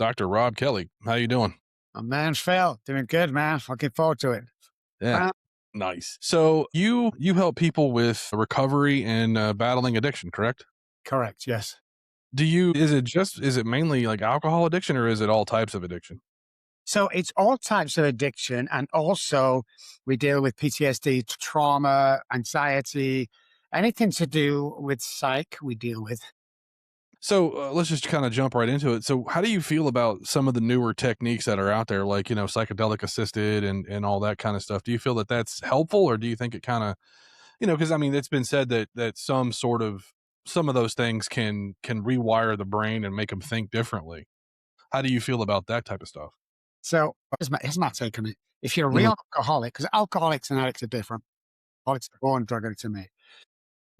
Dr. Robb Kelly. How you doing? My man Phil, doing good, man. Looking forward to it. Yeah. Uh, Nice. So you help people with recovery and battling addiction, correct? Correct, yes. Is it mainly like alcohol addiction or is it all types of addiction? So it's all types of addiction, and also we deal with PTSD, trauma, anxiety, anything to do with psych. We deal with. So let's just kind of jump right into it. So how do you feel about some of the newer techniques that are out there, like psychedelic assisted and all that kind of stuff? Do you feel that that's helpful, or do you think it kind of because I mean it's been said that some of those things can rewire the brain and make them think differently. How do you feel about that type of stuff? So here's my take on it. If you're a Mhm. real alcoholic, because alcoholics and addicts are different. Alcoholics are born drug addict to me,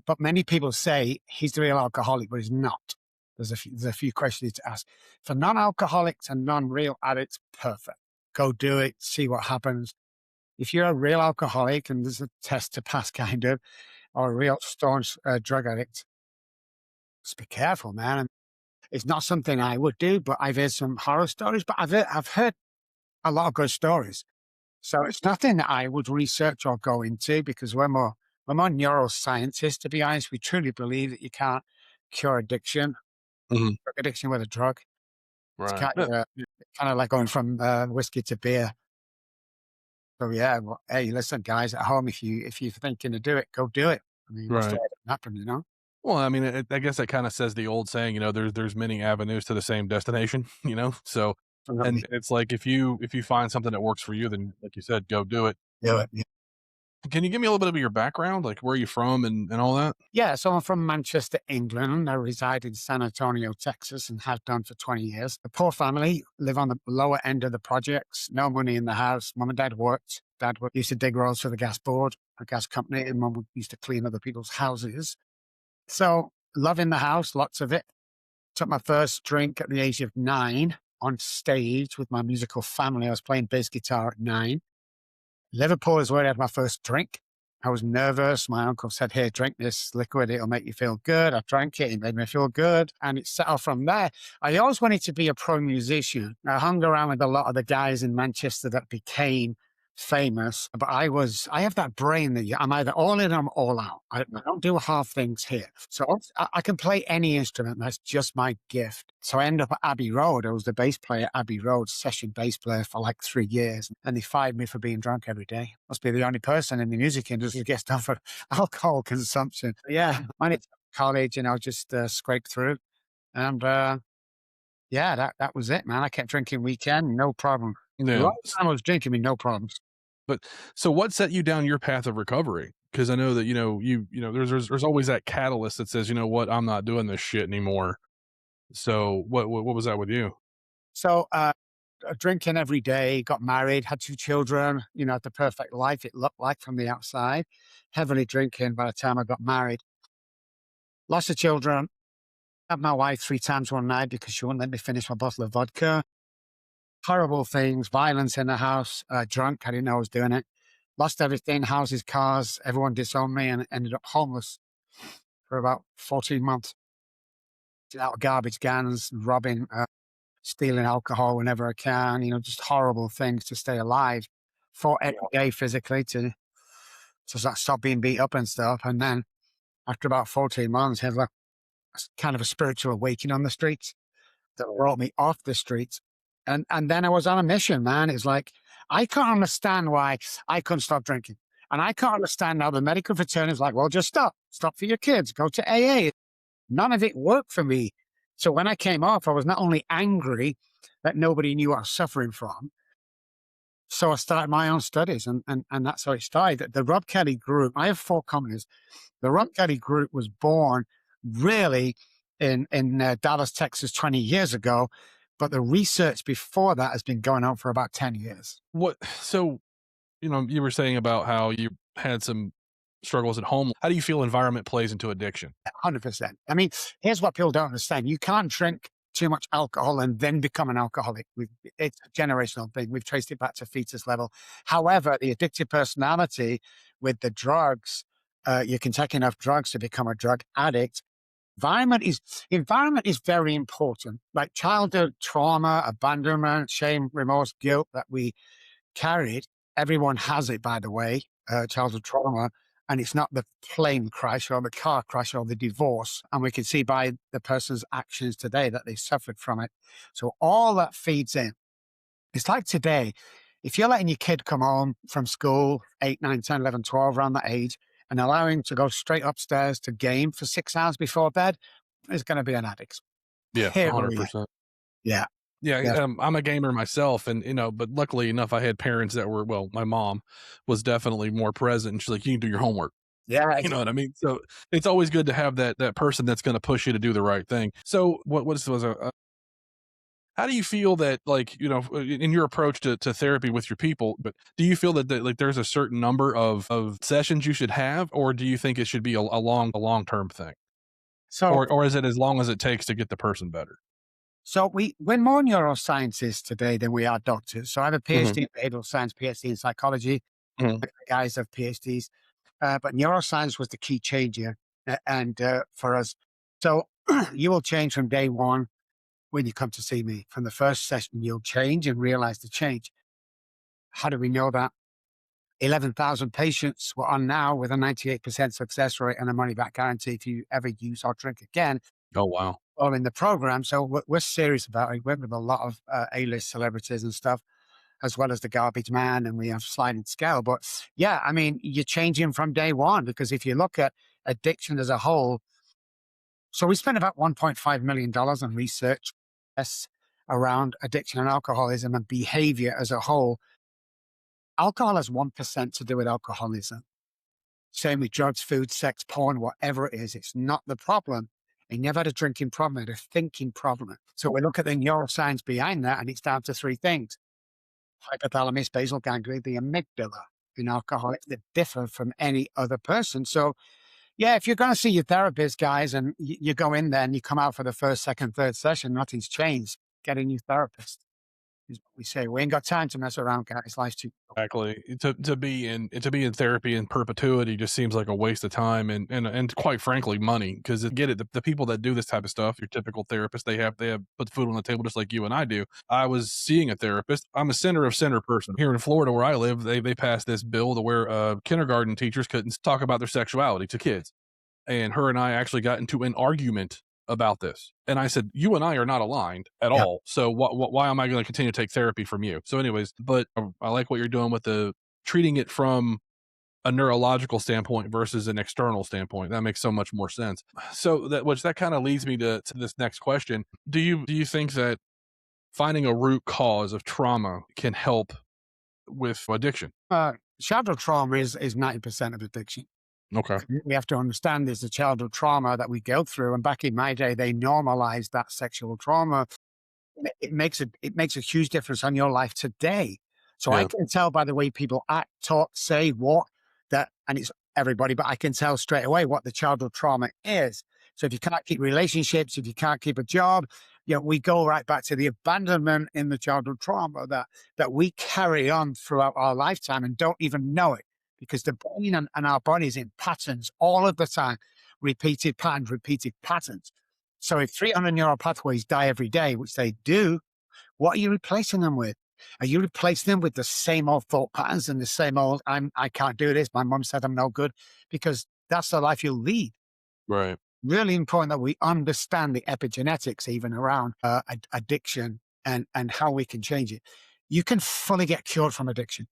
but many people say he's the real alcoholic, but he's not. There's a few questions to ask. For non-alcoholics and non-real addicts, perfect. Go do it, see what happens. If you're a real alcoholic and there's a test to pass, kind of, or a real staunch drug addict, just be careful, man. And it's not something I would do, but I've heard some horror stories, but I've heard a lot of good stories. So it's nothing that I would research or go into because we're more neuroscientists, to be honest. We truly believe that you can't cure addiction, Mhm. drug addiction with a drug. It's Right. Yeah. kind of like going from whiskey to beer. So yeah, well, hey, listen, guys at home, if you're thinking to do it, go do it. I mean, what's the Right. worst that can happen? Well, I mean, I guess that kind of says the old saying, there's many avenues to the same destination, So, Absolutely. and it's like if you find something that works for you, then like you said, go do it. Do it. Yeah. Can you give me a little bit of your background, like where are you from and all that? Yeah, so I'm from Manchester, England. I reside in San Antonio, Texas, and have done for 20 years. A poor family, live on the lower end of the projects, no money in the house. Mum and dad worked. Used to dig rolls for the gas board, a gas company, and mum used to clean other people's houses. So, loving the house, lots of it. Took my first drink at the age of 9 on stage with my musical family. I was playing bass guitar at 9. Liverpool is where I had my first drink. I was nervous. My uncle said, "Here, drink this liquid. It'll make you feel good." I drank it. It made me feel good. And it set off from there. I always wanted to be a pro musician. I hung around with a lot of the guys in Manchester that became famous, but I have that brain that I'm either all in or I'm all out. I don't do half things here. So I can play any instrument. That's just my gift. So I ended up at Abbey Road. I was the bass player at Abbey Road, session bass player for like 3 years. And they fired me for being drunk every day. Must be the only person in the music industry who gets done for alcohol consumption. Yeah, I went to college and I just scraped through. And yeah, that was it, man. I kept drinking weekend, no problem. The Yeah. right time I was drinking me, no problems. But so what set you down your path of recovery? Because I know that, there's always that catalyst that says, you know what, I'm not doing this shit anymore. So what was that with you? So drinking every day, got married, had 2 children, the perfect life it looked like from the outside. Heavily drinking by the time I got married. Lost the children, had my wife 3 times one night because she wouldn't let me finish my bottle of vodka. Horrible things, violence in the house, drunk. I didn't know I was doing it. Lost everything, houses, cars. Everyone disowned me and ended up homeless for about 14 months. Out of garbage cans, robbing, stealing alcohol whenever I can, just horrible things to stay alive. Fought every day physically to stop being beat up and stuff. And then after about 14 months, had like kind of a spiritual awakening on the streets that brought me off the streets. And then I was on a mission, man. It's like, I can't understand why I couldn't stop drinking. And I can't understand how the medical fraternity is like, well, just stop for your kids, go to AA. None of it worked for me. So when I came off, I was not only angry that nobody knew what I was suffering from, so I started my own studies, and that's how it started. The Robb Kelly group, I have 4 companies. The Robb Kelly group was born really in Dallas, Texas 20 years ago, but the research before that has been going on for about 10 years. What so you were saying about how you had some struggles at home. How do you feel environment plays into addiction? 100%. I mean, here's what people don't understand. You can't drink too much alcohol and then become an alcoholic. It's a generational thing. We've traced it back to fetus level. However, the addictive personality with the drugs, you can take enough drugs to become a drug addict. Environment is environment is very important. Like childhood trauma, abandonment, shame, remorse, guilt that we carried. Everyone has it, by the way, childhood trauma, and it's not the plane crash or the car crash or the divorce. And we can see by the person's actions today that they suffered from it. So all that feeds in. It's like today, if you're letting your kid come home from school, 8, 9, 10, 11, 12, around that age, and allowing him to go straight upstairs to game for 6 hours before bed, is going to be an addict. Yeah, Period. 100%. Yeah. Yeah, Yeah. I'm a gamer myself, and but luckily enough, I had parents that were well. My mom was definitely more present, and she's like, "You can do your homework." Yeah. You know what I mean? So it's always good to have that person that's going to push you to do the right thing. So was how do you feel that like in your approach to therapy with your people? But do you feel that like there's a certain number of sessions you should have, or do you think it should be a long term thing, So, or is it as long as it takes to get the person better? we're more neuroscientists today than we are doctors. So I have a Hmm. PhD in behavioral science, PhD in psychology. Hmm. The guys have PhDs, but neuroscience was the key changer, and for us. So you will change from day one when you come to see me. From the first session, you'll change and realize the change. How do we know that? 11,000 patients were on now with a 98% success rate and a money back guarantee if you ever use or drink again Oh wow. or in the program. So we're serious about it. We work with a lot of A-list celebrities and stuff, as well as the garbage man, and we have sliding scale. But yeah, I mean, you're changing from day one because if you look at addiction as a whole, so we spent about $1.5 million on research tests around addiction and alcoholism and behavior as a whole. Alcohol has 1% to do with alcoholism. Same with drugs, food, sex, porn, whatever it is. It's not the problem. He never had a drinking problem, he had a thinking problem. So we look at the neuroscience behind that, and it's down to three things: hypothalamus, basal ganglia, the amygdala. In alcoholics that differ from any other person. So, yeah, if you're going to see your therapist, guys, and you go in there and you come out for the first, second, third session, nothing's changed. Get a new therapist, is what we say. We ain't got time to mess around, guys. Life's too short. Exactly. To be in therapy in perpetuity just seems like a waste of time and quite frankly money because get it the people that do this type of stuff, your typical therapist, they have put food on the table just like you and I do. I was seeing a therapist. I'm a center of center person here in Florida where I live. They passed this bill to where kindergarten teachers couldn't talk about their sexuality to kids, and her and I actually got into an argument about this. And I said, "You and I are not aligned at Yeah. all. So why am I going to continue to take therapy from you?" So, anyways, but I like what you're doing with the treating it from a neurological standpoint versus an external standpoint. That makes so much more sense. So that kind of leads me to this next question. Do you think that finding a root cause of trauma can help with addiction? Childhood trauma is 90% of addiction. Okay. We have to understand there's a childhood trauma that we go through. And back in my day, they normalized that sexual trauma. It makes a huge difference on your life today. So I Yeah. can tell by the way people act, talk, say, walk, that, and it's everybody, but I can tell straight away what the childhood trauma is. So if you can't keep relationships, if you can't keep a job, we go right back to the abandonment in the childhood trauma that we carry on throughout our lifetime and don't even know it because the brain and our bodies in patterns all of the time, repeated patterns, repeated patterns. So if 300 neural pathways die every day, which they do, what are you replacing them with? Are you replacing them with the same old thought patterns and the same old, I can't do this. My mom said I'm no good, because that's the life you'll lead. Right. Really important that we understand the epigenetics even around addiction and how we can change it. You can fully get cured from addiction.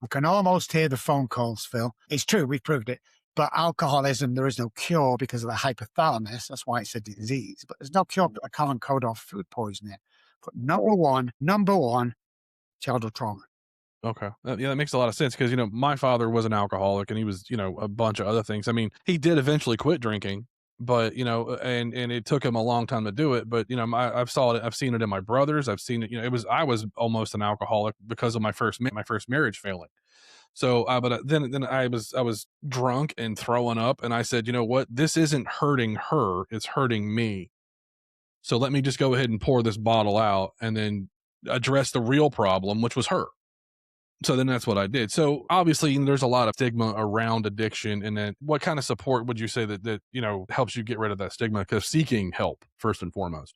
I can almost hear the phone calls, Phil. It's true, we've proved it. But alcoholism, there is no cure because of the hypothalamus. That's why it's a disease. But there's no cure for a common cold or food poisoning. But number one, childhood trauma. Okay. Yeah, that makes a lot of sense because, my father was an alcoholic and he was, a bunch of other things. I mean, he did eventually quit drinking, but, and it took him a long time to do it. But, I've seen it in my brothers. I've seen it, I was almost an alcoholic because of my first marriage failing. So, but then I was drunk and throwing up and I said, you know what? This isn't hurting her. It's hurting me. So let me just go ahead and pour this bottle out and then address the real problem, which was her. So then that's what I did. So obviously there's a lot of stigma around addiction. And then what kind of support would you say that helps you get rid of that stigma? Because seeking help first and foremost.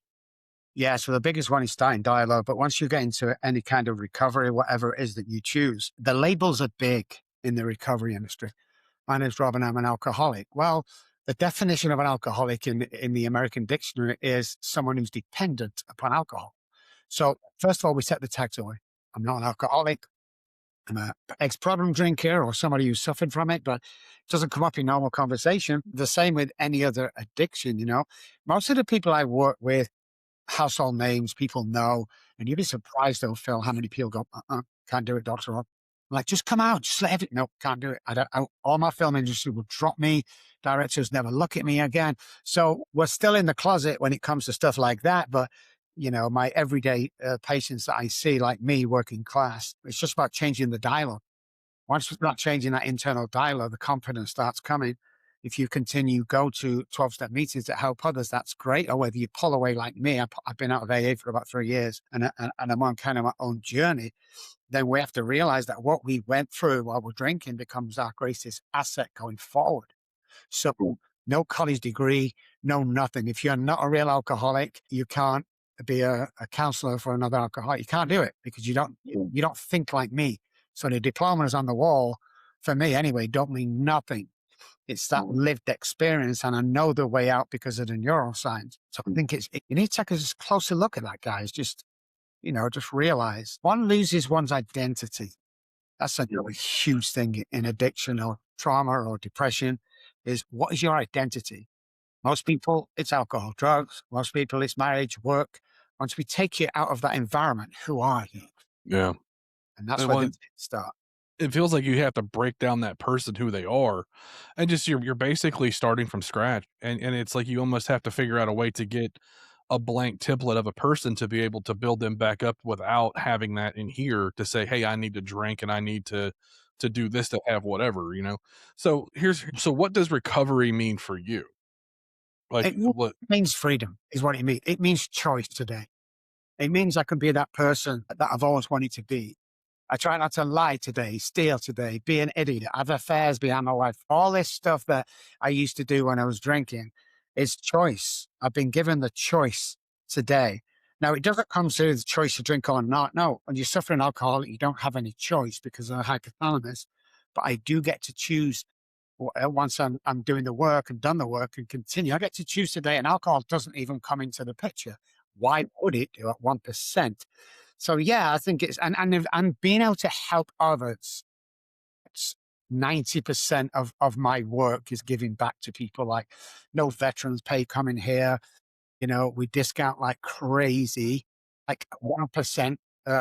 Yeah, so the biggest one is starting dialogue. But once you get into any kind of recovery, whatever it is that you choose, the labels are big in the recovery industry. My name's Rob and I'm an alcoholic. Well, the definition of an alcoholic in the American dictionary is someone who's dependent upon alcohol. So, first of all, we set the tags away. I'm not an alcoholic. I'm a ex-problem drinker or somebody who suffered from it, but it doesn't come up in normal conversation. The same with any other addiction, you know. Most of the people I work with, household names, people know, and you'd be surprised though, Phil, how many people go, can't do it, Doctor Rob. I'm like, just come out, just let it. No, can't do it. All my film industry will drop me. Directors never look at me again. So we're still in the closet when it comes to stuff like that. But you know, my everyday patients that I see, like me, working class, it's just about changing the dialogue. Once we start changing that internal dialogue, the confidence starts coming. If you continue go to 12-step meetings that help others, that's great. Or whether you pull away like me, I've been out of AA for about 3 years and I'm on kind of my own journey, then we have to realize that what we went through while we're drinking becomes our greatest asset going forward. So no college degree, no nothing. If you're not a real alcoholic, you can't be a counselor for another alcoholic. You can't do it because you don't think like me. So the diplomas on the wall, for me anyway, don't mean nothing. It's that lived experience, and I know the way out because of the neuroscience. So I think you need to take a closer look at that, guys. Just just realize one loses one's identity. That's a huge thing in addiction or trauma or depression. Is what is your identity? Most people, it's alcohol, drugs. Most people, it's marriage, work. Once we take you out of that environment, who are you? Yeah. And that's And where the well, things start. it feels like you have to break down that person who they are, and just you're basically starting from scratch, and it's like you almost have to figure out a way to get a blank template of a person to be able to build them back up without having that in here to say, "Hey, I need to drink and I need to do this to have whatever," you know? So what does recovery mean for you? Like, It what means freedom, is what it means. It means choice today. It means I can be that person that I've always wanted to be. I try not to lie today, steal today, be an idiot, have affairs behind my wife. All this stuff that I used to do when I was drinking is choice. I've been given the choice today. Now, it doesn't come to the choice to drink or not. No, when you're suffering alcohol, you don't have any choice because of the hypothalamus. But I do get to choose once I'm doing the work and done the work and continue. I get to choose today, and alcohol doesn't even come into the picture. Why would it do at 1%? So yeah, I think it's and being able to help others. It's 90% of my work is giving back to people. Like no veterans pay coming here. You know, we discount like crazy, like 1%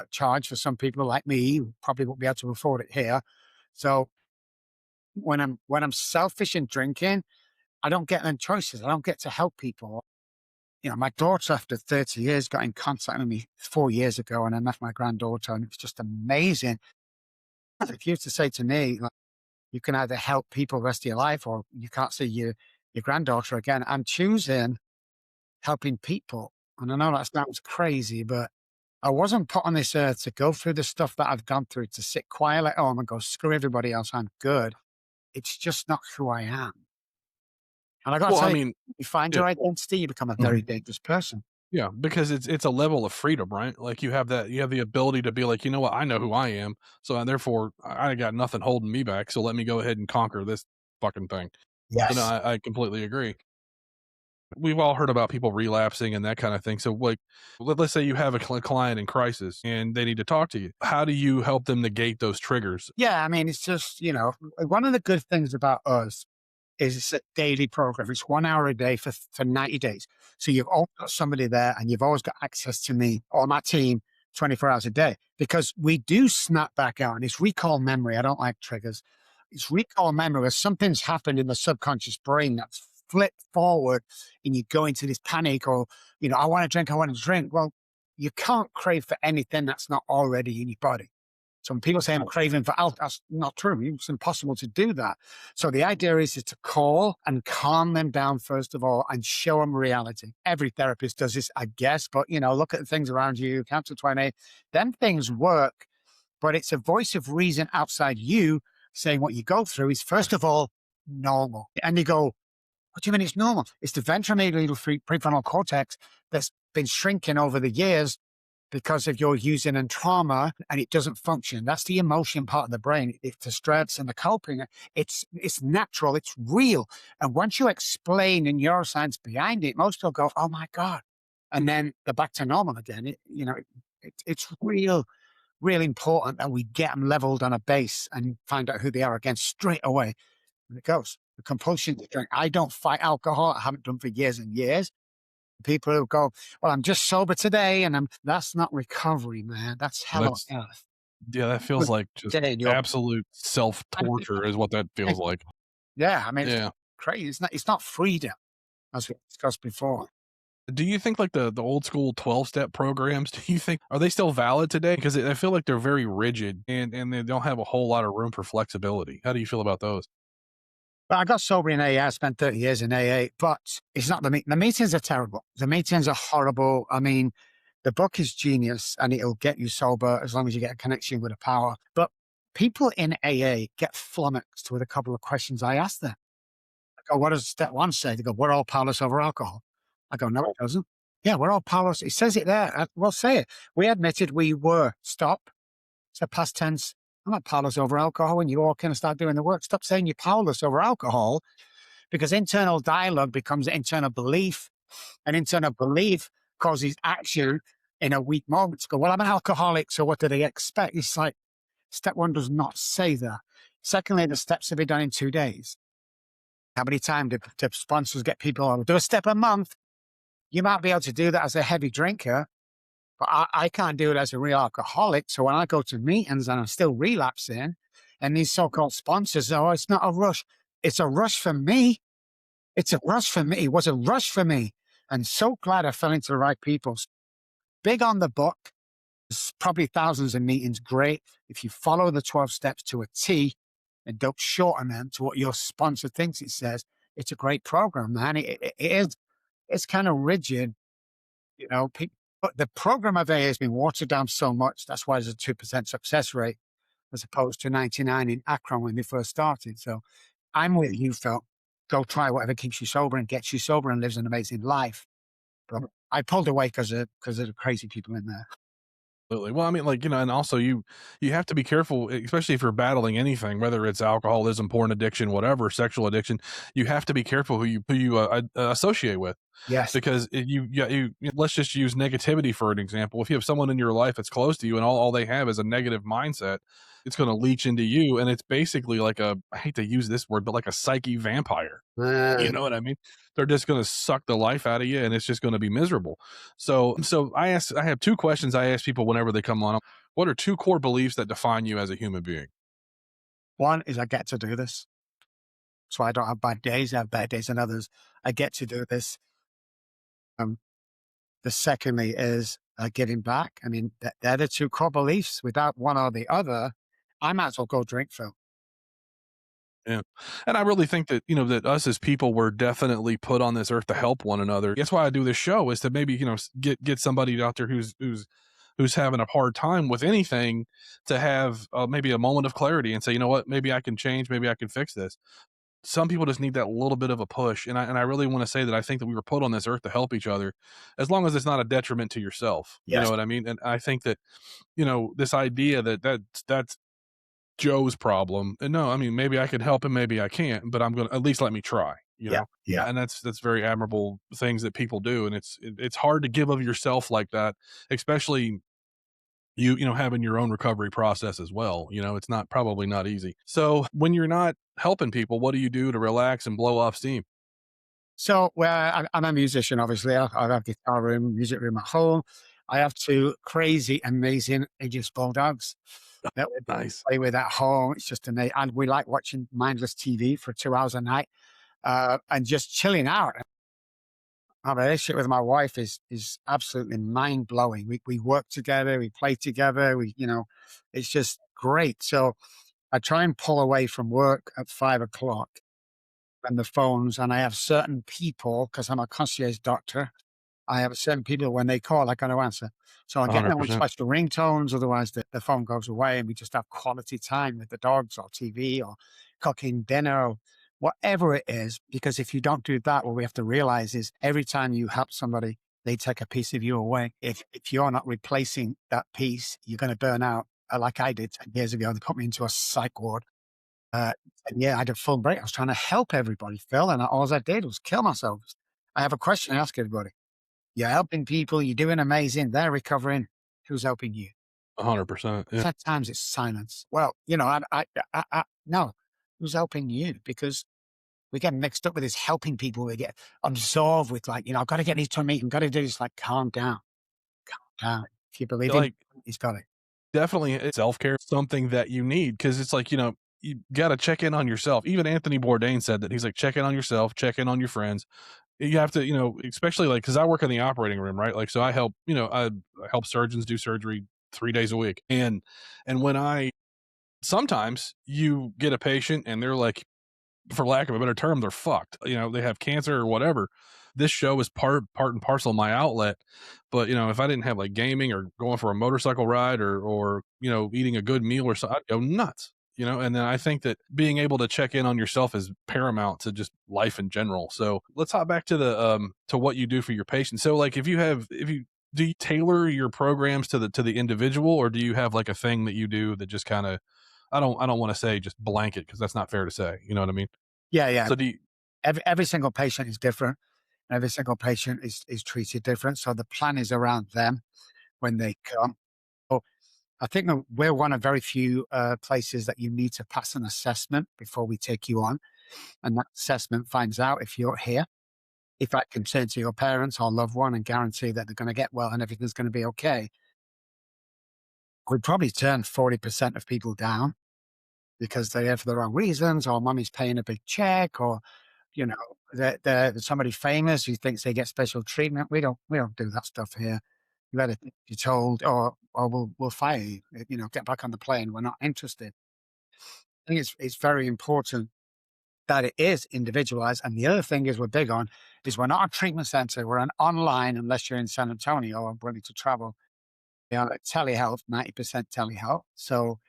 charge for some people like me who probably won't be able to afford it here. So when I'm selfish in drinking, I don't get them choices. I don't get to help people. You know, my daughter, after 30 years, got in contact with me 4 years ago, and I met my granddaughter, and it was just amazing. If you used to say to me, like, you can either help people the rest of your life or you can't see your granddaughter again, I'm choosing helping people. And I know that sounds crazy, but I wasn't put on this earth to go through the stuff that I've gone through to sit quietly at home and go, screw everybody else, I'm good. It's just not who I am. And I got to well, I tell you, mean, you find yeah. your identity, you become a Mhm. very dangerous person. Yeah, because it's a level of freedom, right? Like, you have the ability to be like, "You know what? I know who I am, so, therefore, I got nothing holding me back, so let me go ahead and conquer this fucking thing." So, no, Yes. I completely agree. We've all heard about people relapsing and that kinda thing, so, like, let's say you have a client in crisis and they need to talk to you. How do you help them negate those triggers? Yeah. I mean, it's just, one of the good things about us is it's a daily program. It's 1 hour a day for 90 days. So you've always got somebody there and you've always got access to me or my team 24 hours a day because we do snap back out and it's recall memory. I don't like triggers. It's recall memory where something's happened in the subconscious brain that's flipped forward and you go into this panic or, I want to drink, I want to drink. Well, you can't crave for anything that's not already in your body. So when people say I'm craving for alcohol, that's not true. It's impossible to do that. So the idea is to call and calm them down, first of all, and show them reality. Every therapist does this, I guess, but look at the things around you, count to 20. Then things work. but it's a voice of reason outside you saying what you go through is, first of all, normal. And you go, what do you mean it's normal? It's the ventromedial prefrontal cortex that's been shrinking over the years because of your using and trauma, and it doesn't function. That's the emotion part of the brain. It's the stress and the coping. It's natural. It's real. And once you explain the neuroscience behind it, most people go, "Oh my god!" And then they're back to normal again. It's real important that we get them leveled on a base and find out who they are again straight away. And it goes. The compulsion to drink. I don't fight alcohol. I haven't done for years and years. People who go, well, I'm just sober today, and that's not recovery, man. That's hell on That's earth. yeah, that feels But like just today, you're, absolute self-torture is what that feels like. yeah, I mean, it's Yeah. crazy. It's not freedom, as we discussed before. Do you think like the old school 12-step programs, do you think are they still valid today? Because I feel like they're very rigid and they don't have a whole lot of room for flexibility. How do you feel about those? But I got sober in AA. I spent 30 years in AA, but it's not the meetings are terrible. The meetings are horrible. I mean, the book is genius and it'll get you sober as long as you get a connection with a power. But people in AA get flummoxed with a couple of questions I ask them. I go, what does step one say? They go, we're all powerless over alcohol. I go, no, it doesn't. Yeah, we're all powerless. It says it there. Well, say it. We admitted we were. Stop. It's a past tense. I'm not powerless over alcohol. When you walk in and start doing the work, stop saying you're powerless over alcohol, because internal dialogue becomes internal belief, and internal belief causes action in a weak moment to go, well, I'm an alcoholic, so what do they expect? It's like step one does not say that. Secondly, the steps have been done in 2 days. How many times do sponsors get people on? Do a step a month. You might be able to do that as a heavy drinker, but I can't do it as a real alcoholic. So when I go to meetings and I'm still relapsing, and these so-called sponsors, oh, it's not a rush. It's a rush for me. It's a rush for me. It was a rush for me. And so glad I fell into the right people. Big on the book. There's probably thousands of meetings. Great. If you follow the 12 steps to a T and don't shorten them to what your sponsor thinks it says, it's a great program, man. It is. It's kind of rigid, but the program of AA has been watered down so much. That's why there's a 2% success rate as opposed to 99 in Akron when they first started. So I'm with you, Phil. Go try whatever keeps you sober and gets you sober and lives an amazing life. But I pulled away because of the crazy people in there. Absolutely. Well, I mean, like, and also you have to be careful, especially if you're battling anything, whether it's alcoholism, porn addiction, whatever, sexual addiction. You have to be careful who you associate with. Yes. Because let's just use negativity for an example. If you have someone in your life that's close to you and all they have is a negative mindset, it's going to leach into you. And it's basically like I hate to use this word, but like a psyche vampire. You Uh, know what I mean? They're just going to suck the life out of you and it's just going to be miserable. So I have two questions I ask people whenever they come on. What are two core beliefs that define you as a human being? One is I get to do this. So I don't have bad days. I have bad days and others. I get to do this. Um, the secondly is giving back. I mean, they're the two core beliefs. Without one or the other, I might as well go drink, Phil. Yeah. And I really think that, that us as people were definitely put on this earth to help one another. That's why I do this show is to maybe, get somebody out there who's having a hard time with anything to have maybe a moment of clarity and say, you know what, maybe I can change, maybe I can fix this. Some people just need that little bit of a push. And I really want to say that I think that we were put on this earth to help each other as long as it's not a detriment to yourself. You know Yes. what I mean? And I think that, this idea that's Joe's problem. And no, I mean, maybe I could help him, maybe I can't, but I'm going to at least let me try, Yeah. Yeah. and that's very admirable things that people do. And it's hard to give of yourself like that, especially having your own recovery process as well. It's not probably not easy. So when you're not helping people, what do you do to relax and blow off steam? So, well, I'm a musician, obviously. I have a guitar room, music room at home. I have two crazy, amazing ageless bulldogs that we Nice. play with at home. It's just amazing. And we like watching mindless TV for 2 hours a night and just chilling out. Our relationship with my wife is absolutely mind blowing. We work together, we play together, it's just great. So I try and pull away from work at 5 o'clock and the phones, and I have certain people because I'm a concierge doctor. I have certain people when they call, I got to answer. So I get them with 100%. special ringtones. Otherwise, the phone goes away, and we just have quality time with the dogs or TV or cooking dinner or whatever it is. Because if you don't do that, what we have to realize is every time you help somebody, they take a piece of you away. If you're not replacing that piece, you're going to burn out. Like I did 10 years ago, they put me into a psych ward. Uh, and yeah, I had a full break. I was trying to help everybody, Phil, and all I did was kill myself. I have a question to ask everybody. You're helping people, you're doing amazing, they're recovering. Who's helping you? 100%. Yeah. Sometimes it's silence. Well, no, who's helping you? Because we get mixed up with this helping people. We get absorbed with like, I've got to get these to a meeting, got to do this. Like, calm down, calm down. If you believe in, Like, he's got it. definitely self-care is something that you need because it's like, you gotta check in on yourself. Even Anthony Bourdain said that. He's like, "Check in on yourself, check in on your friends." You have to, especially, like, because I work in the operating room, right? Like, so I help surgeons do surgery 3 days a week, and when I sometimes you get a patient and they're like, for lack of a better term, they're fucked. They have cancer or whatever. This show is part and parcel of my outlet. But if I didn't have like gaming or going for a motorcycle ride or eating a good meal or something, I'd go nuts. And then I think that being able to check in on yourself is paramount to just life in general. So let's hop back to the to what you do for your patients. So like if you do you tailor your programs to the individual, or do you have like a thing that you do that just kind of I don't want to say just blanket because that's not fair to say. You know what I mean? Yeah, yeah. So do you Every single patient is different. Every single patient is treated different. So the plan is around them when they come. Oh, I think that we're one of very few places that you need to pass an assessment before we take you on. And that assessment finds out if you're here, if I can turn to your parents or loved one and guarantee that they're going to get well and everything's going to be okay. We'd probably turn 40% of people down because they're here for the wrong reasons, or mommy's paying a big check, or you know, they're somebody famous who thinks they get special treatment. We don't do that stuff here. You better be told, or we'll fire you. Get back on the plane. We're not interested. I think it's very important that it is individualized. And the other thing is we're big on is we're not a treatment center. We're an online, unless you're in San Antonio or willing to travel. Telehealth, 90% telehealth. So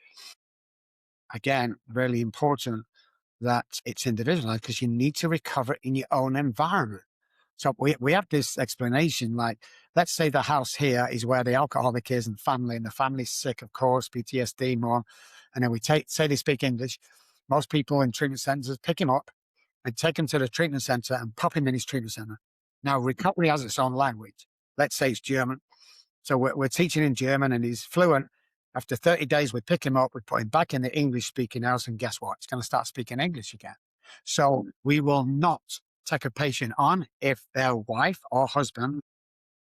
again, really important that it's individualized because you need to recover in your own environment. So we have this explanation like, let's say the house here is where the alcoholic is and the family's sick, of course, PTSD more. And then say they speak English. Most people in treatment centers pick him up and take him to the treatment center and pop him in his treatment center. Now, recovery has its own language. Let's say it's German. So we're teaching in German and he's fluent. After 30 days, we pick him up, we put him back in the English speaking house, and guess what? He's going to start speaking English again. So we will not take a patient on if their wife or husband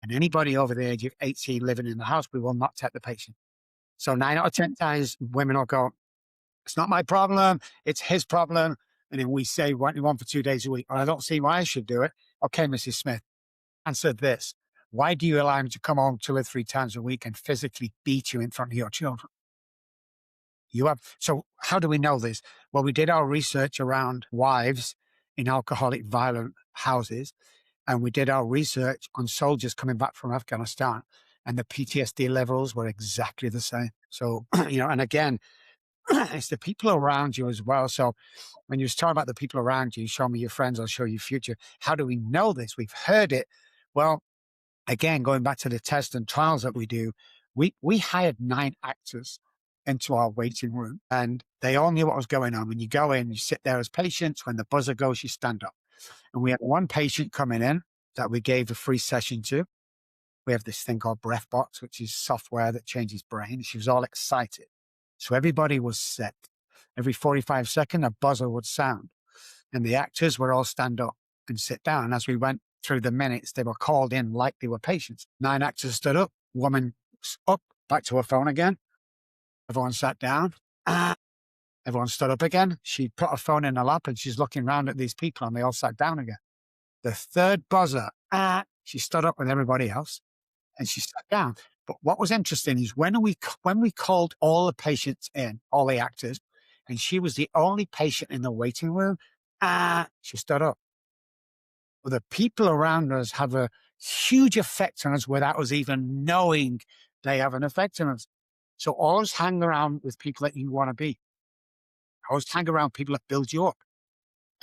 and anybody over the age of 18 living in the house, we will not take the patient. So 9 out of 10 times, women will go, it's not my problem, it's his problem. And then we say, want you on for 2 days a week? Or I don't see why I should do it. Okay, Mrs. Smith, answer this. Why do you allow him to come home 2 or 3 times a week and physically beat you in front of your children? So how do we know this? Well, we did our research around wives in alcoholic violent houses, and we did our research on soldiers coming back from Afghanistan, and the PTSD levels were exactly the same. So, and again, it's the people around you as well. So when you're talking about the people around you, show me your friends, I'll show you future. How do we know this? We've heard it. Well, again, going back to the tests and trials that we do, we hired 9 actors into our waiting room, and they all knew what was going on. When you go in, you sit there as patients. When the buzzer goes, you stand up. And we had one patient coming in that we gave a free session to. We have this thing called BreathBox, which is software that changes brain. She was all excited. So everybody was set. Every 45 seconds, a buzzer would sound. And the actors would all stand up and sit down. And as we went through the minutes, they were called in like they were patients. 9 actors stood up, woman up, back to her phone again. Everyone sat down. Everyone stood up again. She put her phone in her lap and she's looking around at these people and they all sat down again. The third buzzer, she stood up with everybody else and she sat down. But what was interesting is when we called all the patients in, all the actors, and she was the only patient in the waiting room, she stood up. Well, the people around us have a huge effect on us without us even knowing they have an effect on us. So always hang around with people that you want to be. Always hang around people that build you up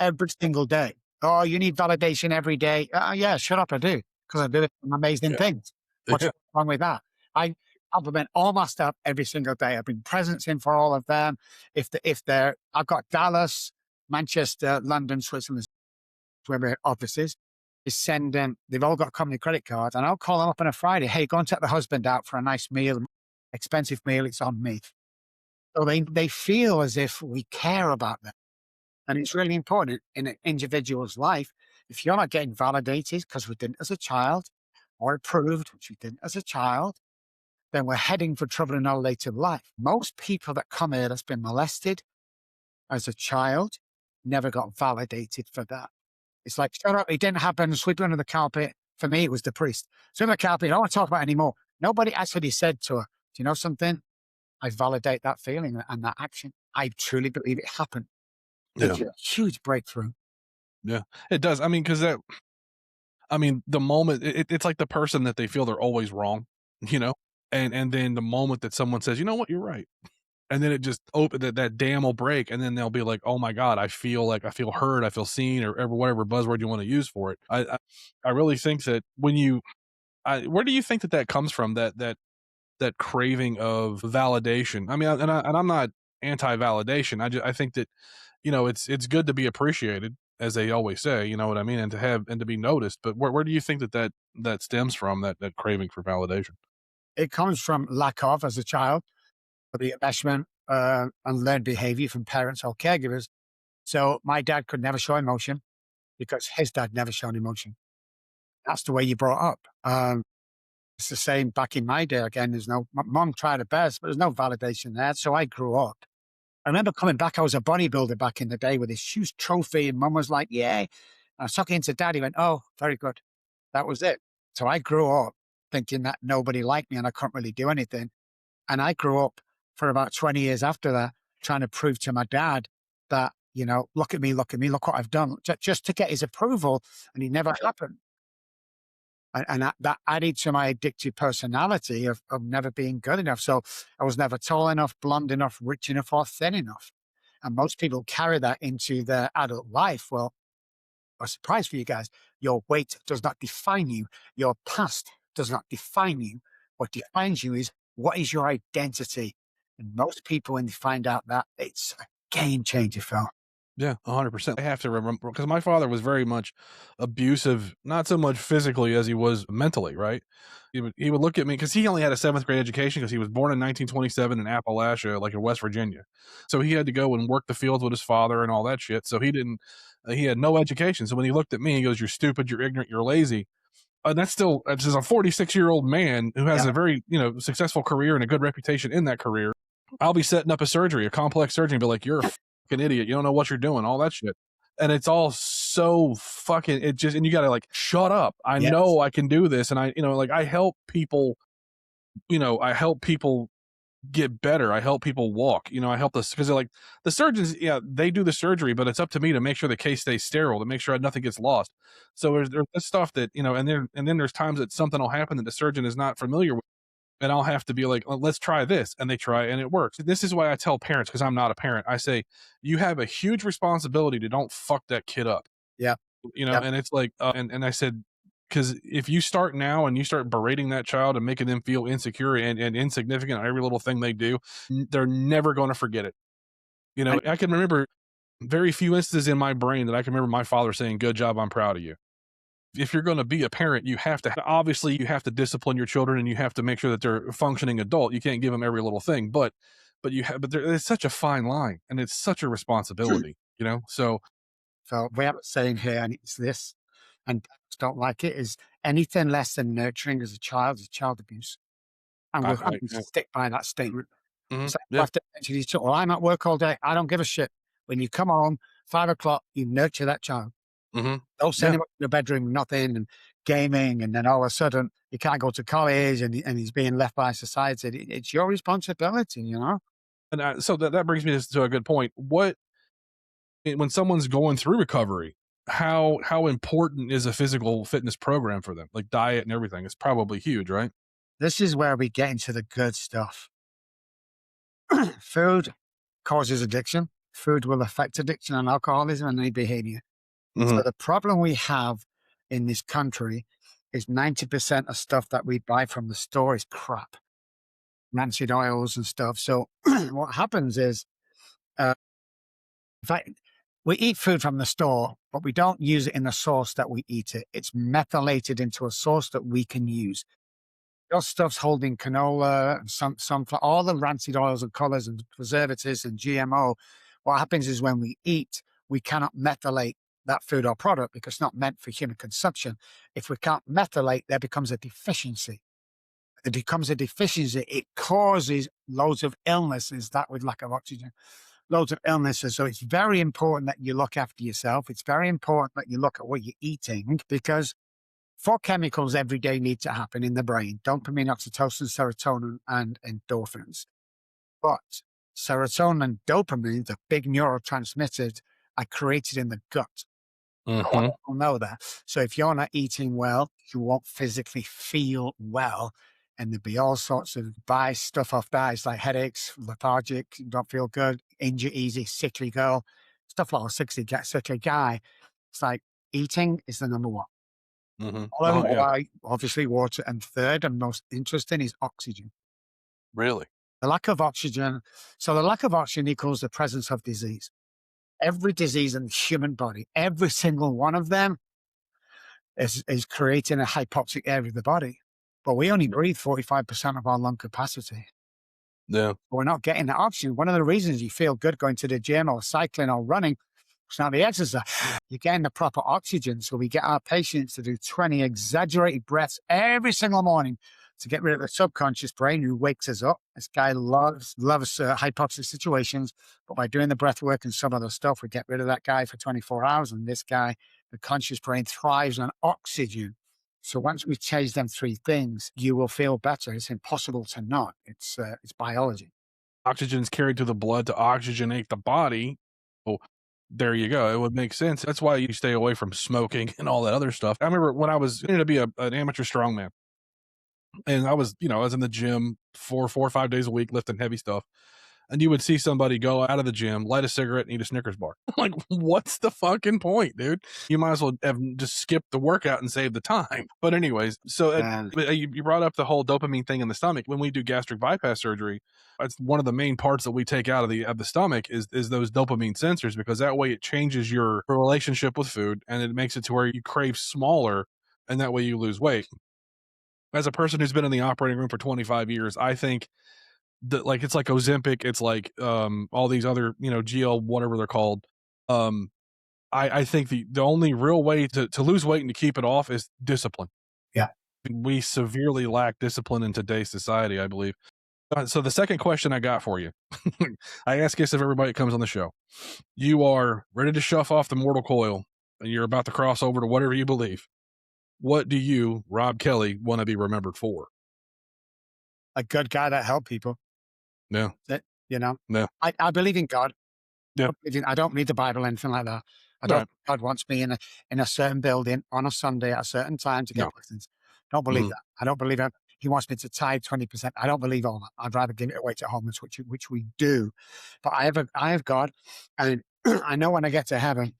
every single day. Oh, you need validation every day. Yeah, shut up. I do because I did some amazing Yeah. things. What's Yeah. wrong with that? I compliment all my staff every single day. I bring presents in for all of them. If they're, I've got Dallas, Manchester, London, Switzerland, where my office is. Is send them. They've all got company credit cards, and I'll call them up on a Friday. Hey, go and take the husband out for a nice meal, expensive meal. It's on me. So they feel as if we care about them. And it's really important in an individual's life. If you're not getting validated because we didn't as a child, or approved, which we didn't as a child, then we're heading for trouble in our later life. Most people that come here that's been molested as a child never got validated for that. It's like, shut up, it didn't happen, sweep it under the carpet. For me, it was the priest. Sweep the carpet, I don't want to talk about it anymore. Nobody actually said to her, do you know something? I validate that feeling and that action. I truly believe it happened. Yeah. It's a huge breakthrough. Yeah. It does. I mean, because that, I mean, the moment it's like the person that they feel they're always wrong, you know, and then the moment that someone says, you know what, you're right, and then it just open that dam will break, and then they'll be like, oh my god, I feel heard, I feel seen, or whatever buzzword you want to use for it. I really think that when you, where do you think that that comes from? That craving of validation. I mean, and I'm not anti-validation. I think that, you know, it's good to be appreciated, as they always say. You know what I mean, and to have and to be noticed. But where do you think that stems from? That craving for validation. It comes from lack of, as a child, the investment and learned behavior from parents or caregivers. So my dad could never show emotion because his dad never showed emotion. That's the way you brought up. It's the same back in my day. Again, there's no, my mom tried her best, but there's no validation there. So I grew up. I remember coming back, I was a bodybuilder back in the day with this huge trophy, and mum was like, yeah. And I was talking to dad, he went, oh, very good. That was it. So I grew up thinking that nobody liked me and I couldn't really do anything. And I grew up for about 20 years after that, trying to prove to my dad that, look at me, look what I've done, just to get his approval. And he never happened. And that added to my addictive personality of never being good enough. So I was never tall enough, blonde enough, rich enough, or thin enough. And most people carry that into their adult life. Well, a surprise for you guys, your weight does not define you. Your past does not define you. What defines you is what is your identity. And most people, when they find out that, it's a game changer, Phil. Yeah, 100%. I have to remember because my father was very much abusive, not so much physically as he was mentally, right? He would look at me because he only had a seventh grade education because he was born in 1927 in Appalachia, like in West Virginia. So he had to go and work the fields with his father and all that shit. So he didn't, he had no education. So when he looked at me, he goes, "You're stupid, you're ignorant, you're lazy." And that's just a 46-year-old man who has Yeah. a very, successful career and a good reputation in that career. I'll be setting up a surgery, a complex surgery, and be like, "You're a fucking idiot. You don't know what you're doing." All that shit, and it's all so fucking. It just, and you gotta like shut up. I Yes. know I can do this, and like I help people. I help people get better. I help people walk. I help this because like the surgeons, yeah, they do the surgery, but it's up to me to make sure the case stays sterile, to make sure nothing gets lost. So there's this stuff that and then there's times that something will happen that the surgeon is not familiar with. And I'll have to be like, "Well, let's try this." And they try and it works. This is why I tell parents, because I'm not a parent, I say, you have a huge responsibility to don't fuck that kid up. Yeah. Yeah. And it's like, and I said, because if you start now and you start berating that child and making them feel insecure and insignificant on every little thing they do, they're never going to forget it. And I can remember very few instances in my brain that I can remember my father saying, "Good job, I'm proud of you." If you're going to be a parent, you have to obviously you have to discipline your children and you have to make sure that they're a functioning adult. You can't give them every little thing, but it's such a fine line and it's such a responsibility. So so we have a saying here, and it's this, and dads don't like it, is anything less than nurturing as a child is child abuse. And I'm going to yeah, stick by that statement. So you yeah, have to actually, well, I'm at work all day. I don't give a shit. When you come home, 5 o'clock, you nurture that child. Don't send yeah. him up to the bedroom, nothing, and gaming, and then all of a sudden he can't go to college, and he's being left by society. It's your responsibility. And so that brings me to a good point. When someone's going through recovery, how important is a physical fitness program for them? Like diet and everything. It's probably huge, right? This is where we get into the good stuff. Food causes addiction. Food will affect addiction and alcoholism and any behavior. Mhm. So the problem we have in this country is 90% of stuff that we buy from the store is crap, rancid oils and stuff. So what happens is, uh, in fact, we eat food from the store, but we don't use it in the sauce that we eat it. It's methylated into a sauce that we can use. Those stuff's holding canola, and sunflower, all the rancid oils and colors and preservatives and GMO. What happens is when we eat, we cannot methylate that food or product because it's not meant for human consumption. If we can't methylate, there becomes a deficiency. It becomes a deficiency. It causes loads of illnesses, that with lack of oxygen, loads of illnesses. So it's very important that you look after yourself. It's very important that you look at what you're eating because four chemicals every day need to happen in the brain: dopamine, oxytocin, serotonin, and endorphins. But serotonin and dopamine, the big neurotransmitters, are created in the gut. No one Mhm. will know that. So if you're not eating well, you won't physically feel well. And there'll be all sorts of stuff off diets like headaches, lethargic, don't feel good, injure easy, sickly girl, stuff like a sickly guy. It's like eating is the number one. Mhm. Followed Oh, yeah. by obviously water, and third and most interesting is oxygen. Really? The lack of oxygen. So the lack of oxygen equals the presence of disease. Every disease in the human body, every single one of them is creating a hypoxic area of the body. But we only breathe 45% of our lung capacity. Yeah. We're not getting that oxygen. One of the reasons you feel good going to the gym or cycling or running, it's not the exercise. You're getting the proper oxygen. So we get our patients to do 20 exaggerated breaths every single morning to get rid of the subconscious brain who wakes us up. This guy loves hypoxic situations, but by doing the breath work and some other stuff, we get rid of that guy for 24 hours. And this guy, the conscious brain, thrives on oxygen. So once we change them three things, you will feel better. It's impossible to not. It's biology. Oxygen is carried through the blood to oxygenate the body. Oh, there you go. It would make sense. That's why you stay away from smoking and all that other stuff. I remember when I was going to be an amateur strongman, and I was in the gym 4 or 5 days a week lifting heavy stuff. And you would see somebody go out of the gym, light a cigarette, and eat a Snickers bar. Like, what's the fucking point, dude? You might as well have just skipped the workout and saved the time. But anyways, so And you brought up the whole dopamine thing in the stomach. When we do gastric bypass surgery, that's one of the main parts that we take out of the stomach is those dopamine sensors, because that way it changes your relationship with food and it makes it to where you crave smaller, and that way you lose weight. As a person who's been in the operating room for 25 years, I think like it's like Ozempic, it's like all these other, GL whatever they're called. Um I think the only real way to lose weight and to keep it off is discipline. yeah, We severely lack discipline in today's society, I believe. So the second question I got for you, I ask this of everybody that comes on the show. You are ready to shove off the mortal coil and you're about to cross over to whatever you believe. What do you, Rob Kelly, want to be remembered for? a good guy that helped people. No, That you know, no, I believe in God. yeah, I don't read the Bible, anything like that. I don't right, think God wants me in a certain building on a Sunday at a certain time to get no, blessings. Don't believe mhm, that. I don't believe that. He wants me to tithe 20%. I don't believe all that. I'd rather give it away to homeless, which we do. But I have God, and I know when I get to heaven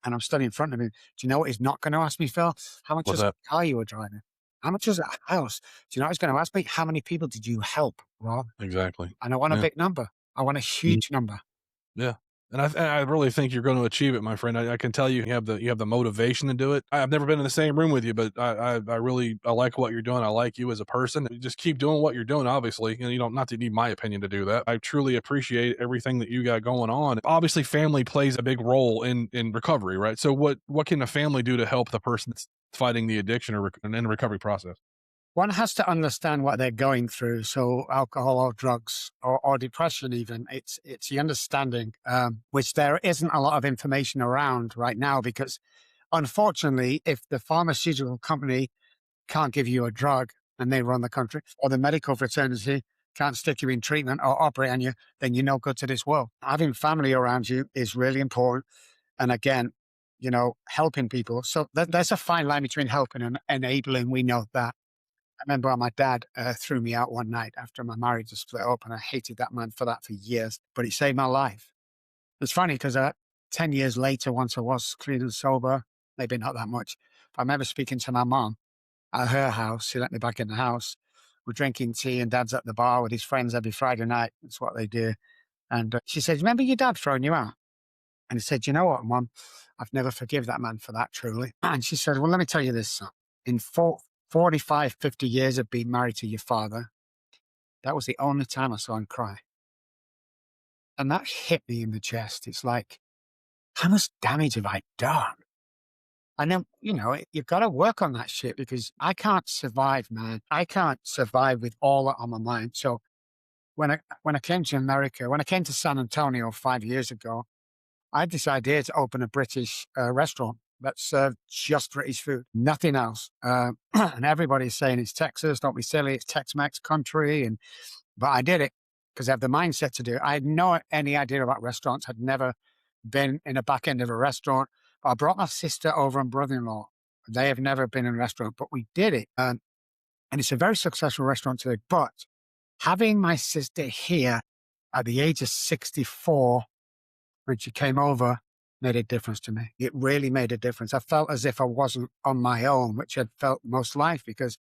and I'm standing in front of him, do you know what he's not going to ask me, Phil? How much what's was the that? car you were driving? How much was that house? Do you know what he's going to ask me? How many people did you help, Rob? Exactly. And I want a Yeah. big number. I want a Mhm. huge number. Yeah. And I really think you're gonna achieve it, my friend. I can tell you you have the motivation to do it. I've never been in the same room with you, but I really I like what you're doing. I like you as a person. You just keep doing what you're doing, obviously. And you don't not to need my opinion to do that. I truly appreciate everything that you got going on. Obviously, family plays a big role in recovery, right? So what can a family do to help the person that's fighting the addiction or in the recovery process? One has to understand what they're going through. So alcohol or drugs or depression, even it's the understanding, which there isn't a lot of information around right now because unfortunately, if the pharmaceutical company can't give you a drug and they run the country, or the medical fraternity can't stick you in treatment or operate on you, then you're no good to this world. Having family around you is really important. And again, helping people. So there's a fine line between helping and enabling. We know that. I remember my dad threw me out one night after my marriage was split up, and I hated that man for that for years. But he saved my life. It's funny because 10 years later, once I was clean and sober, maybe not that much, but I remember speaking to my mom at her house. She let me back in the house. We're drinking tea, and dad's at the bar with his friends every Friday night. That's what they do. And she said, "Remember your dad throwing you out?" And he said, "You know what, Mum? I've never forgive that man for that, truly." And she said, "Well, let me tell you this, son. In 45, 50 years of being married to your father, that was the only time I saw him cry." And that hit me in the chest. It's like, how much damage have I done? And then, you've got to work on that shit because I can't survive, man. I can't survive with all that on my mind. So when I came to America, when I came to San Antonio 5 years ago, I had this idea to open a British restaurant that served just British food, nothing else. And everybody's saying it's Texas, don't be silly, it's Tex-Mex country. But I did it because I have the mindset to do it. I had no any idea about restaurants. I'd never been in the back end of a restaurant. I brought my sister over and brother-in-law. They have never been in a restaurant, but we did it. And it's a very successful restaurant today. But having my sister here at the age of 64, when she came over, made a difference to me. It really made a difference. I felt as if I wasn't on my own, which I'd felt most life because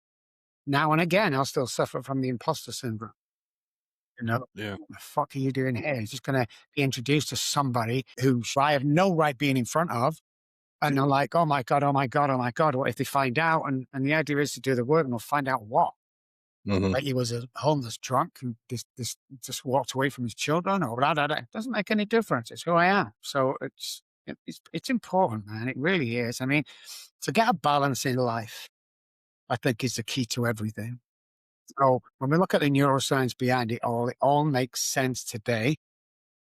now and again, I'll still suffer from the imposter syndrome. Yeah. What the fuck are you doing here? He's just going to be introduced to somebody who I have no right being in front of. And they're like, oh my God, oh my God, oh my God. What if they find out? And the idea is to do the work and they'll find out what? Mhm. Like he was a homeless drunk who this just walked away from his children or blah, blah, blah. It doesn't make any difference. It's who I am. So it's important, man. It really is. I mean, to get a balance in life, I think is the key to everything. So when we look at the neuroscience behind it all makes sense today.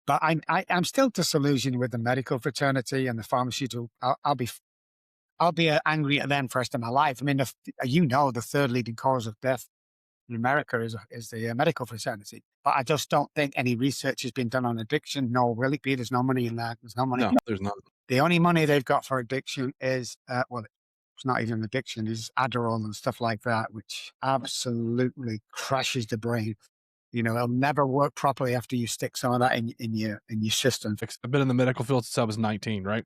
But I'm still disillusioned with the medical fraternity and the pharmaceutical. I'll be angry at them for the rest of my life. I mean, the third leading cause of death in America is the medical fraternity. But I just don't think any research has been done on addiction. No, really, Pete, there's no money in that. There's no money. No, there's not. The only money they've got for addiction is, well, it's not even addiction, it's Adderall and stuff like that, which absolutely crashes the brain. It'll never work properly after you stick some of that in your system. I've been in the medical field since I was 19, right?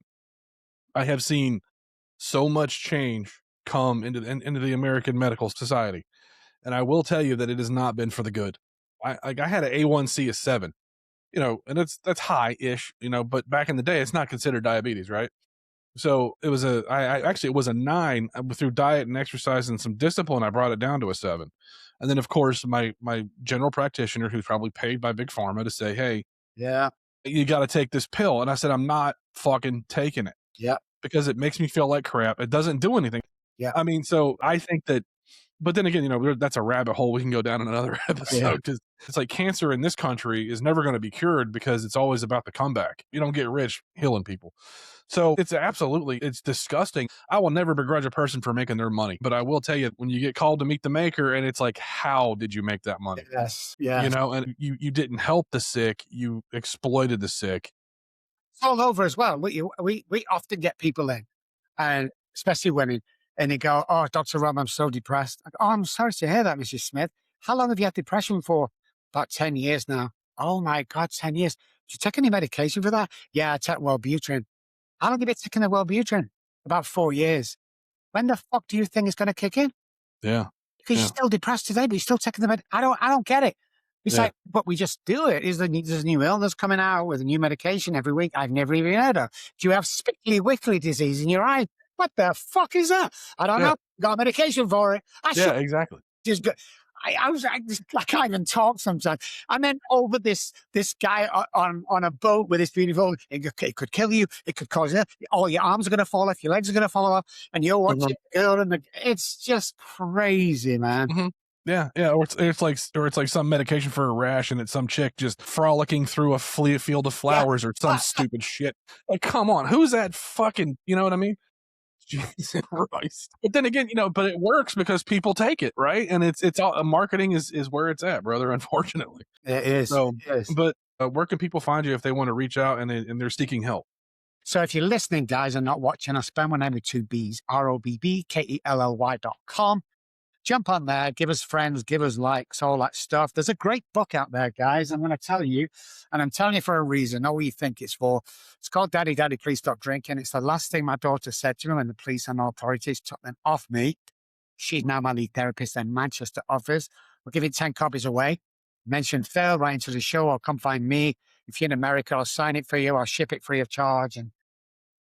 I have seen so much change come into the American medical society, and I will tell you that it has not been for the good. I had an A1C of 7, and that's high-ish, but back in the day, it's not considered diabetes, right? So it was actually it was a 9 through diet and exercise and some discipline. I brought it down to a 7, and then of course my general practitioner, who's probably paid by big pharma, to say, "Hey, Yeah. you got to take this pill," and I said, "I'm not fucking taking it Yeah. because it makes me feel like crap. It doesn't do anything." Yeah. I mean, so I think that, but then again, that's a rabbit hole we can go down in another Yeah. episode because it's like cancer in this country is never going to be cured because it's always about the comeback. You don't get rich healing people. So it's disgusting. I will never begrudge a person for making their money, but I will tell you when you get called to meet the maker and it's like, how did you make that money? Yes. Yes. And you didn't help the sick, you exploited the sick. It's all over as well. We often get people in, and especially women, and they go, "Oh, Dr. Rob, I'm so depressed." I go, "Oh, I'm sorry to hear that, Mrs. Smith. How long have you had depression for?" "About 10 years now." "Oh my God, 10 years. Do you take any medication for that?" "Yeah, I take Wellbutrin." "How long have you been taking the Wellbutrin?" "About 4 years." "When the fuck do you think it's going to kick in?" Yeah. Because you're Yeah. still depressed today, but you're still taking the med. I don't get it. It's Yeah. like, but we just do it. There's a new illness coming out with a new medication every week I've never even heard of. Do you have spickly wickly disease in your eye? What the fuck is that? I don't Yeah. know. Got medication for it. I Yeah, should exactly. just go. I can't even talk sometimes. I meant over this guy on a boat with this beautiful. It could kill you. It could cause it. All your arms are going to fall off. Your legs are going to fall off, and you're Mhm. watching the girl, and it's just crazy, man. Mhm. Yeah, yeah, or it's like some medication for a rash, and it's some chick just frolicking through a field of Yeah. flowers or some stupid shit. Like, come on, who's that fucking, you know what I mean? Jesus Christ. But then again, but it works because people take it, right? And it's all marketing is where it's at, brother, unfortunately. It is. So, It is. but where can people find you if they want to reach out and they're seeking help? So if you're listening, guys, and not watching, I spell my name with two B's, ROBBKELLY.com. Jump on there, give us friends, give us likes, all that stuff. There's a great book out there, guys. I'm going to tell you, and I'm telling you for a reason. Know what you think it's for. It's called Daddy, Daddy, Please Stop Drinking. It's the last thing my daughter said to me when the police and authorities took them off me. She's now my lead therapist in Manchester office. We're giving 10 copies away. Mention Phil right into the show or come find me. If you're in America, I'll sign it for you. I'll ship it free of charge and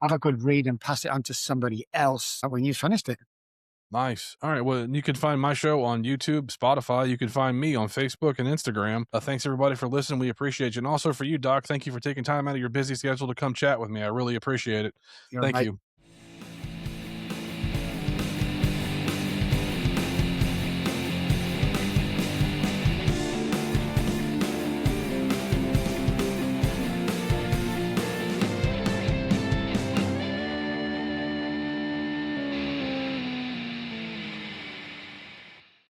have a good read and pass it on to somebody else when you've finished it. Nice. All right. Well, you can find my show on YouTube, Spotify. You can find me on Facebook and Instagram. Thanks everybody for listening. We appreciate you. And also for you, Doc, thank you for taking time out of your busy schedule to come chat with me. I really appreciate it. You're Thank my you.